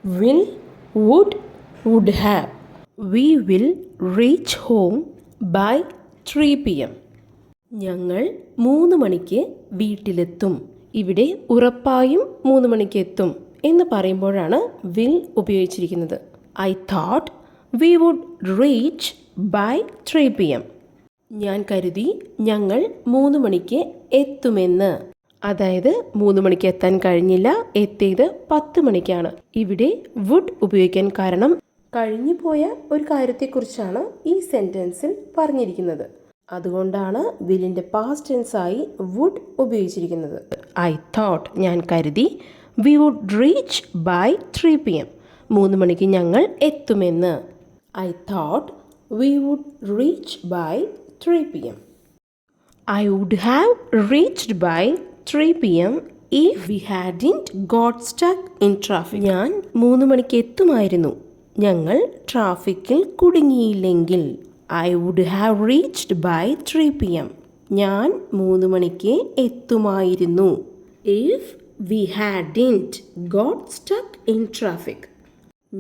will, would have. We will reach home by 3 p.m. ഞങ്ങൾ 3 മണിക്ക് വീട്ടിലെത്തും. ഇവിടെ ഉറപ്പായും 3 മണിക്ക് എത്തും എന്ന് പറയുമ്പോഴാണ് will ഉപയോഗിച്ചിരിക്കുന്നത്. I thought we would reach by 3 p.m. ഞാൻ കരുതി ഞങ്ങൾ 3 മണിക്ക് എത്തുമെന്ന്. അതായത് 3 മണിക്ക് എത്താൻ കഴിഞ്ഞില്ല, എത്തിയത് 10 മണിക്കാണ്. ഇവിടെ വുഡ് ഉപയോഗിക്കാൻ കാരണം കഴിഞ്ഞു പോയ ഒരു കാര്യത്തെക്കുറിച്ചാണ് ഈ സെൻറ്റൻസിൽ പറഞ്ഞിരിക്കുന്നത്. അതുകൊണ്ടാണ് വില്ലിൻ്റെ പാസ്റ്റ് ടെൻസായി വുഡ് ഉപയോഗിച്ചിരിക്കുന്നത്. ഐ തോട്ട് ഞാൻ കരുതി V would reach by 3 p.m. 3 മണിക്ക് ഞങ്ങൾ എത്തുമെന്ന്. I thought we would reach by 3 p.m. I would have reached by 3 p.m. if we hadn't got stuck in traffic. ഞാൻ 3 മണിക്ക് എത്തുമായിരുന്നു ഞങ്ങൾ ട്രാഫിക്കിൽ കുടുങ്ങിയില്ലെങ്കിൽ. I would have reached by 3 p.m. ഞാൻ 3 മണിക്ക് എത്തുമായിരുന്നു. If we hadn't got stuck in traffic.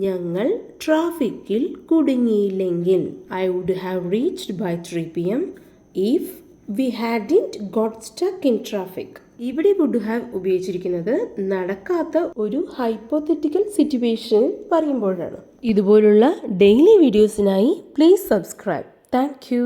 ഞങ്ങൾ ട്രാഫിക്കിൽ കുടുങ്ങിയില്ലെങ്കിൽ. I would have reached by 3 p.m. if we hadn't got stuck in traffic. ഇവിടെ would have ഉപയോഗിച്ചിരിക്കുന്നത് നടക്കാത്ത ഒരു ഹൈപ്പോത്തറ്റിക്കൽ സിറ്റുവേഷൻ പറയുമ്പോഴാണ്. ഇതുപോലുള്ള ഡെയിലി വീഡിയോസിനായി പ്ലീസ് സബ്സ്ക്രൈബ്. Thank U.